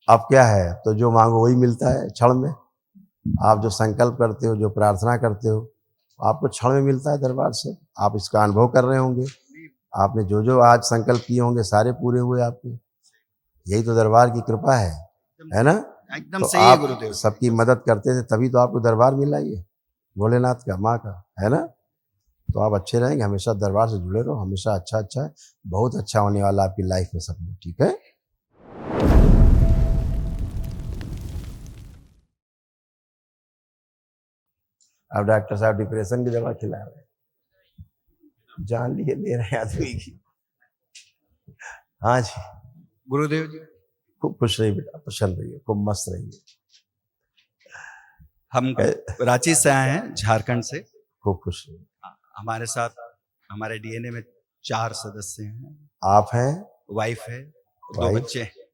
अब क्या है, तो जो मांगो वही मिलता है क्षण में। आप जो संकल्प करते हो, जो प्रार्थना करते हो, आपको क्षण में मिलता है दरबार से। आप इसका अनुभव कर रहे होंगे। आपने जो जो आज संकल्प किए होंगे सारे पूरे हुए आपके। यही तो दरबार की कृपा है ना। एकदम तो सही है आप गुरुदेव। सबकी मदद करते थे तभी तो आपको दरबार मिला ये भोलेनाथ का, माँ का, है ना। तो आप अच्छे रहेंगे, हमेशा दरबार से जुड़े रहो, हमेशा अच्छा अच्छा है, बहुत अच्छा होने वाला आपकी लाइफ में सब में। ठीक है। अब डॉक्टर साहब डिप्रेशन की दवा खिला रहे हैं, जान लिए दे रहे हैं आदमी की। हाँ जी, गुरुदेव जी, खूब खुश रहिए बेटा, प्रसन्न रहिए, खूब मस्त रहिए, हम रांची से आए हैं, झारखंड से। खूब खुश रहिए। हमारे साथ हमारे डीएनए में 4 सदस्य हैं। आप हैं, वाइफ है, 2 वाइफ, बच्चे हैं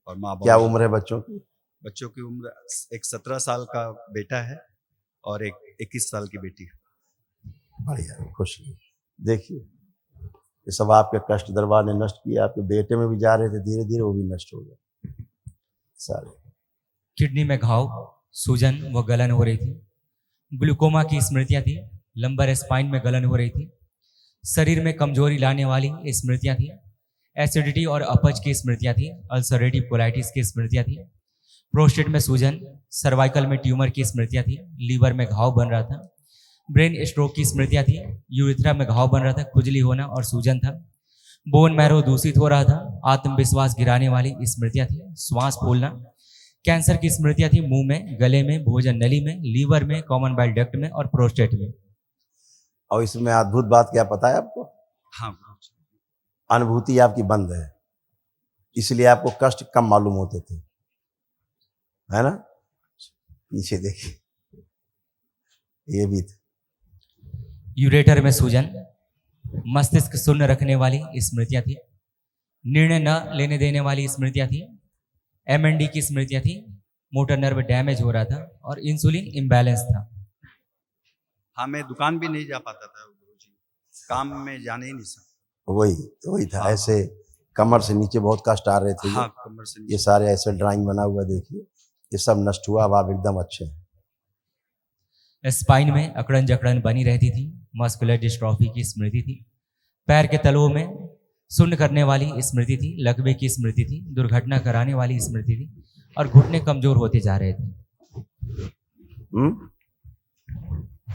और माँ क्या बाबू। उम्र है बच्चों की? बच्चों की उम्र एक 17 साल का बेटा है और एक 21 साल की बेटी है। बढ़िया, खुश रहिए। देखिए ये सब आपके कष्ट दरबार ने नष्ट किया। आपके बेटे में भी जा रहे थे, धीरे धीरे वो भी नष्ट हो गए सारे। किडनी में घाव, सूजन व गलन हो रही थी। ग्लूकोमा की स्मृतियां थी। लंबर स्पाइन में गलन हो रही थी। शरीर में कमजोरी लाने वाली स्मृतियां थी। एसिडिटी और अपच की स्मृतियां थी। अल्सरेटिव कोलाइटिस की स्मृतियां थी। प्रोस्टेट में सूजन, सर्वाइकल में ट्यूमर की स्मृतियां थी। लीवर में घाव बन रहा था। ब्रेन स्ट्रोक की स्मृतियां थी। यूरिथ्रा में घाव बन रहा था, खुजली होना और सूजन था। बोन मैरो दूषित हो रहा था। आत्मविश्वास गिराने वाली स्मृतियां थी। श्वास फूलना। कैंसर की स्मृतियां थी मुंह में, गले में, भोजन नली में, लीवर में, कॉमन बाइल डक्ट में और प्रोस्टेट में। और इसमें अद्भुत बात क्या पता है आपको? हाँ, अनुभूति आपकी बंद है, इसलिए आपको कष्ट कम मालूम होते थे, है ना। पीछे देखिए, ये भी था। यूरेटर में सूजन, मस्तिष्क शून्य रखने वाली स्मृतियां थी। निर्णय न लेने देने वाली स्मृतियां थी। एमएनडी की स्मृतियां थी। मोटर नर्व डैमेज हो रहा था और इंसुलिन इम्बैलेंस था। हाँ, मैं दुकान भी नहीं जा पाता था गुरुजी, काम में जाने ही नहीं सकता। वही था। हाँ, ऐसे कमर से नीचे बहुत कष्ट आ रहे थे। हाँ, कमर से ये नीचे। सारे ऐसे ड्राइंग बना हुआ देखिए, ये सब नष्ट हुआ। अब आप एकदम अच्छे हैं। स्पाइन में अकड़न जकड़न बनी रहती थी। मस्कुलर डिस्ट्रॉफी की स्मृति थी। पैर के तलवों में सुन्न करने वाली स्मृति थी। लकवे की स्मृति थी। दुर्घटना कराने वाली स्मृति थी और घुटने कमजोर होते जा रहे थे।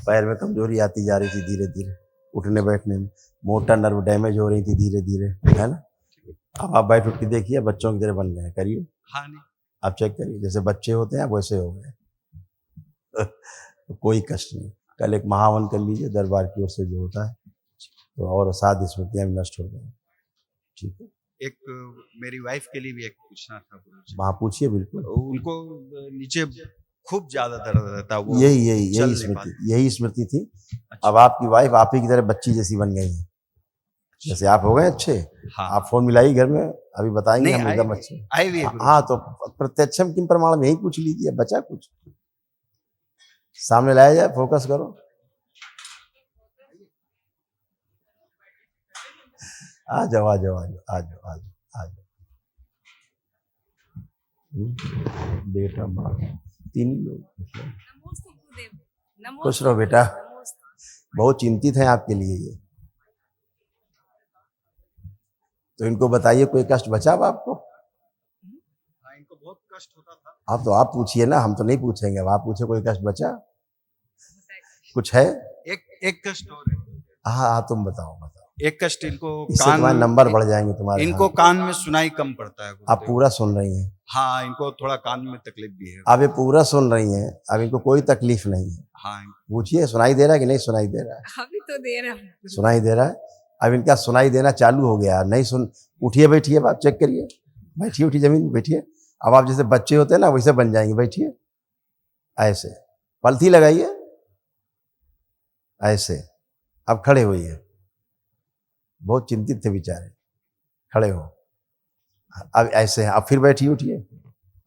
पैर में कमजोरी आती जा रही थी धीरे धीरे, उठने बैठने में। मोटर नर्व डैमेज हो रही थी धीरे धीरे, है ना। अब आप बैठ उठ के देखिए, बच्चों की तरह बन गए। करिए, हाँ, नहीं, आप चेक करिए, जैसे बच्चे होते हैं वैसे हो गए। तो कोई कष्ट नहीं। कल एक महावन कर लीजिए दरबार की ओर से जो होता है, तो और सारी स्मृतियां भी नष्ट हो गई। ठीक है। एक मेरी वाइफ के लिए भी एक पूछना था गुरुजी। वहाँ पूछिए, बिल्कुल। उनको नीचे खूब ज्यादा दर्द रहता है, वो यही स्मृति थी। अब आपकी वाइफ आप ही की तरह बच्ची जैसी बन गई है, जैसे आप हो गए अच्छे। हाँ, आप फोन मिलाइए घर में, अभी बताएंगे हम एकदम अच्छे। आई भी है गुरुजी। हाँ, तो प्रत्यक्षम किम प्रमाणम, यही पूछ लीजिए, बचा कुछ सामने लाया जाए। फोकस करो, आ जाओ आ जाओ आ जाओ आ जाओ आ जाओ आ जाओ। बेटा माँ तीन लोग, खुश रहो बेटा। बहुत चिंतित है आपके लिए ये। तो इनको बताइए, कोई कष्ट बचा अब आपको? हाँ, इनको बहुत कष्ट होता था। आप तो आप पूछिए ना, हम तो नहीं पूछेंगे। अब आप पूछे, कोई कष्ट बचा कुछ है? एक कष्ट और है। हाँ, तुम बताओ। एक कष्ट इनको इससे तुम्हारे नंबर बढ़ जाएंगे तुम्हारे। इनको कान में सुनाई कम पड़ता है। आप पूरा सुन रही हैं? हाँ, इनको थोड़ा कान में तकलीफ भी है। अब ये पूरा सुन रही हैं, अब इनको कोई तकलीफ नहीं है। हाँ, पूछिए, सुनाई दे रहा है कि नहीं सुनाई दे रहा है? अभी तो दे रहा हूँ। सुनाई दे रहा है। अब इनका सुनाई देना चालू हो गया। नहीं सुन, उठिए बैठिए, आप चेक करिए, बैठिए, उठिए जमीन बैठिए। अब आप जैसे बच्चे होते हैं ना वैसे बन जाएंगे। बैठिए, ऐसे पलथी लगाइए, ऐसे। अब खड़े होइए। बहुत चिंतित थे बेचारे, खड़े हो। अब ऐसे, अब फिर बैठिए उठिए,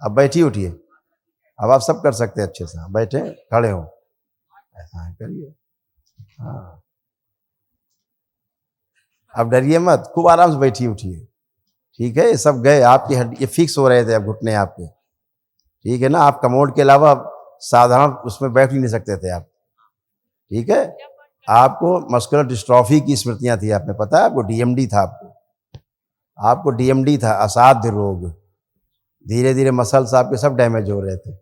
अब बैठिए उठिए। अब आप सब कर सकते हैं अच्छे से। बैठे, खड़े हो, ऐसा करिए। हाँ, अब डरिए मत, खूब आराम से बैठिए उठिए। ठीक है, ये सब गए, आपकी हड्डी ये फिक्स हो रहे थे अब घुटने आपके, ठीक है ना। आप कमोड के अलावा साधारण उसमें बैठ ही नहीं सकते थे आप, ठीक है। आपको मस्कुलर डिस्ट्रॉफी की स्मृतियां थी, आपने पता है आपको डीएमडी था, आपको डीएमडी था, असाध्य रोग। धीरे धीरे मसल्स आपके सब डैमेज हो रहे थे,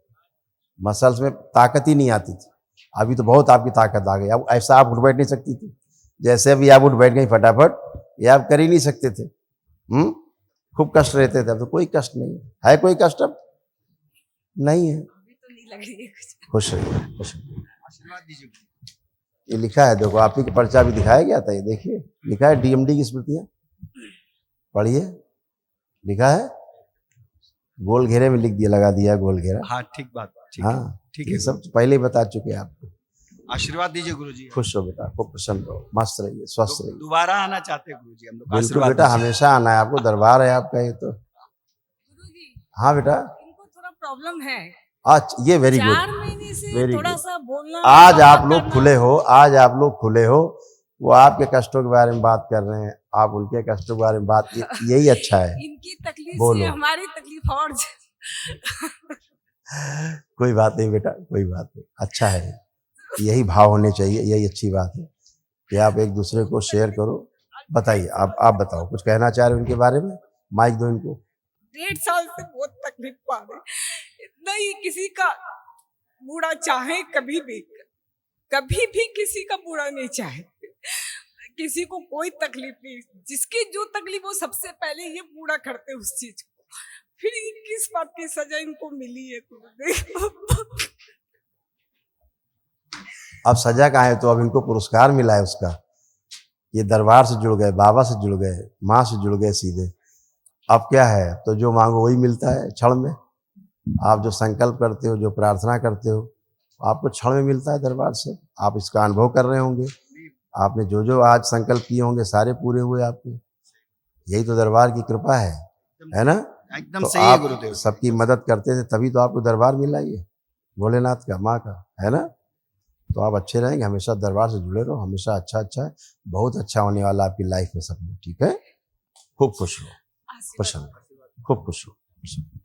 मसल्स में ताकत ही नहीं आती थी। अभी तो बहुत आपकी ताकत आ गई, अब ऐसा आप उठ बैठ नहीं सकती थी जैसे अभी आप उठ बैठ गई फटाफट, ये आप कर ही नहीं सकते थे। खूब कष्ट रहते थे, अब तो कोई कष्ट नहीं है कोई कष्ट अब नहीं है। अभी तो नहीं लग रही है कुछ। खुश रहिए, खुश रहिए। आशीर्वाद दीजिए गुरुजी। ये लिखा है, देखो आप ही का पर्चा भी दिखाया गया था, ये देखिए लिखा है डीएमडी की स्मृतियां, पढ़िए, लिखा है, गोल घेरे में लिख दिया, लगा दिया गोल घेरा। हाँ ठीक बात, ठीक है, हाँ ठीक ये है सब पहले ही बता चुके हैं आपको। आशीर्वाद दीजिए गुरुजी। खुश हो बेटा, खूब प्रसन्न रहो, मस्त रहिए, स्वस्थ रहिए। दोबारा आना चाहते हैं गुरुजी हम लोग, बिल्कुल आशीर्वाद बेटा, दीजिए। हमेशा आना है आपको, दरबार है आपका ये तो। गुरुजी, हाँ बेटा, इनको थोड़ा प्रॉब्लम है, आज ये वेरी 4 गुड, महीने से वेरी थोड़ा गुड। सा बोलना, आज बात आप लोग करना। खुले हो, आज आप लोग खुले हो, वो आपके कष्टों के बारे में बात कर रहे हैं, आप उनके कष्टों के बारे में बात, यही अच्छा है। इनकी तकलीफ बोलो। से हमारी तकलीफ और कोई बात नहीं बेटा, कोई बात नहीं, अच्छा है, यही भाव होने चाहिए, यही अच्छी बात है कि आप एक दूसरे को शेयर करो। बताइए, आप बताओ, कुछ कहना चाह रहे हो उनके बारे में, माइक दो इनको। 1.5 साल से बहुत तकलीफ पा रहे, नहीं किसी का बुरा चाहे, कभी भी किसी का बुरा नहीं चाहे, किसी को कोई तकलीफ नहीं, जिसकी जो तकलीफ वो सबसे पहले ये पूरा करते उस चीज को, फिर किस बात की सजा इनको मिली है अब सजा कहाँ है, तो अब इनको पुरस्कार मिला है उसका, ये दरबार से जुड़ गए, बाबा से जुड़ गए, माँ से जुड़ गए सीधे। अब क्या है, तो जो मांगो वही मिलता है क्षण में। आप जो संकल्प करते हो, जो प्रार्थना करते हो, आपको क्षण में मिलता है दरबार से। आप इसका अनुभव कर रहे होंगे, आपने जो जो आज संकल्प किए होंगे सारे पूरे हुए आपके, यही तो दरबार की कृपा है ना। एकदम तो सही है आप गुरुदेव। सबकी मदद करते थे, तभी तो आपको दरबार मिला ये भोलेनाथ का, माँ का, है ना। तो आप अच्छे रहेंगे, हमेशा दरबार से जुड़े रहो, हमेशा अच्छा अच्छा है, बहुत अच्छा होने वाला आपकी लाइफ में सब में, ठीक है। खूब खुश रहो, प्रसन्न, खूब खुश रहो, प्रसन्न।